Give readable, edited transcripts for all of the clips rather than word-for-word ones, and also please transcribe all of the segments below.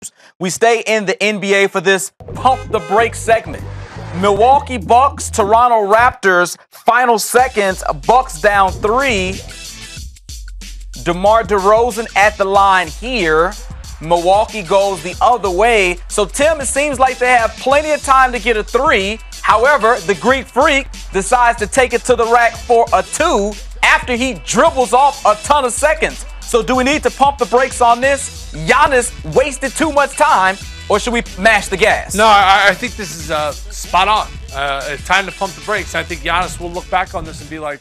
hoops. We stay in the NBA for this Pump the Brakes segment. Milwaukee Bucks, Toronto Raptors, final seconds, Bucks down 3. DeMar DeRozan at the line here. Milwaukee goes the other way. So, Tim, it seems like they have plenty of time to get a 3. However, the Greek Freak decides to take it to the rack for a 2 after he dribbles off a ton of seconds. So do we need to pump the brakes on this? Giannis wasted too much time, or should we mash the gas? No, I think this is spot on. It's time to pump the brakes. I think Giannis will look back on this and be like,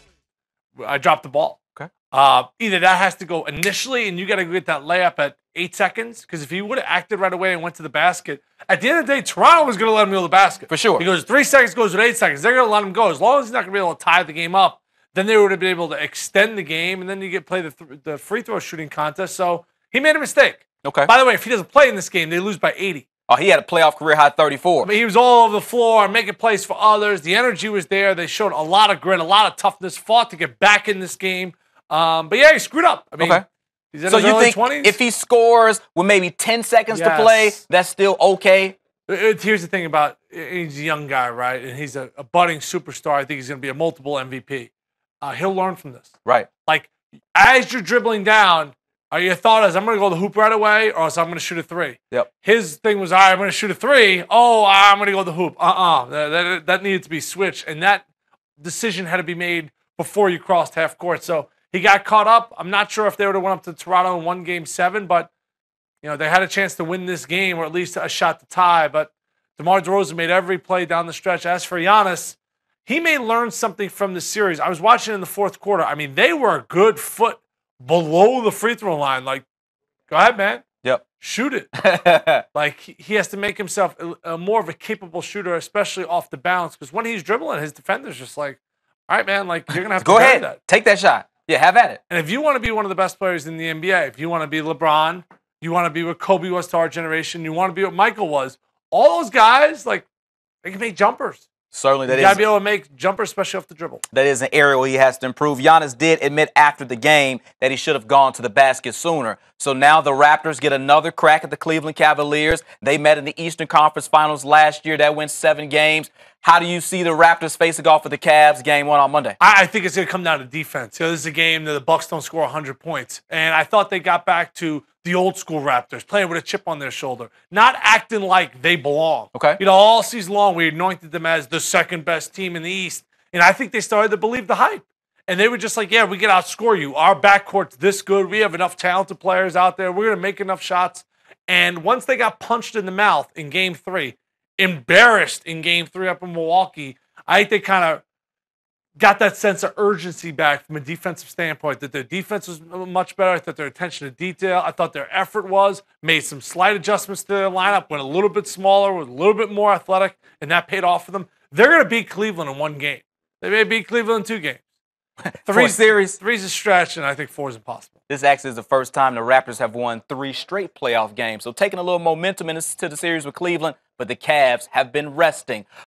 I dropped the ball. Okay. Either that has to go initially, and you got to get that layup at 8 seconds, because if he would have acted right away and went to the basket, at the end of the day, Toronto was going to let him go to the basket. For sure. He goes 3 seconds, goes with 8 seconds. They're going to let him go. As long as he's not going to be able to tie the game up, then they would have been able to extend the game, and then you get play the free throw shooting contest. So he made a mistake. Okay. By the way, if he doesn't play in this game, they lose by 80. Oh, he had a playoff career high 34. I mean, he was all over the floor, making plays for others. The energy was there. They showed a lot of grit, a lot of toughness, fought to get back in this game. But yeah, he screwed up. I mean, okay. He's in so his you early think 20s? If he scores with maybe 10 seconds to play, that's still okay? Here's the thing about, he's a young guy, right? And he's a budding superstar. I think he's going to be a multiple MVP. He'll learn from this. Right. Like, as you're dribbling down, your thought is, I'm going to go to the hoop right away, or else I'm going to shoot a 3. Yep. His thing was, all right, I'm going to shoot a 3. Oh, I'm going to go to the hoop. That needed to be switched. And that decision had to be made before you crossed half court. So he got caught up. I'm not sure if they would have went up to Toronto and won Game 7, but they had a chance to win this game, or at least a shot to tie. But DeMar DeRozan made every play down the stretch. As for Giannis, he may learn something from this series. I was watching in the fourth quarter. I mean, they were a good foot below the free throw line. Like, go ahead, man. Yep. Shoot it. Like, he has to make himself more of a capable shooter, especially off the bounce. Because when he's dribbling, his defender's just like, all right, man, like, you're going to have to go ahead. that. Take that shot. Yeah, have at it. And if you want to be one of the best players in the NBA, if you want to be LeBron, you want to be what Kobe was to our generation, you want to be what Michael was, all those guys, like, they can make jumpers. Certainly, you got to be able to make jumpers, especially off the dribble. That is an area where he has to improve. Giannis did admit after the game that he should have gone to the basket sooner. So now the Raptors get another crack at the Cleveland Cavaliers. They met in the Eastern Conference Finals last year. That went 7 games. How do you see the Raptors facing off with the Cavs game 1 on Monday? I think it's going to come down to defense. This is a game that the Bucks don't score 100 points. And I thought they got back to the old school Raptors, playing with a chip on their shoulder, not acting like they belong. Okay. All season long, we anointed them as the second best team in the East. And I think they started to believe the hype. And they were just like, yeah, we can outscore you. Our backcourt's this good. We have enough talented players out there. We're going to make enough shots. And once they got punched in the mouth in Game 3, embarrassed in Game 3 up in Milwaukee, I think they kind of got that sense of urgency back from a defensive standpoint, that their defense was much better. I thought their attention to detail, I thought their effort made some slight adjustments to their lineup, went a little bit smaller, was a little bit more athletic, and that paid off for them. They're going to beat Cleveland in 1 game. They may beat Cleveland in 2 games. 3 series. 3's a stretch, and I think 4 is impossible. This actually is the first time the Raptors have won 3 straight playoff games. So taking a little momentum into the series with Cleveland, but the Cavs have been resting.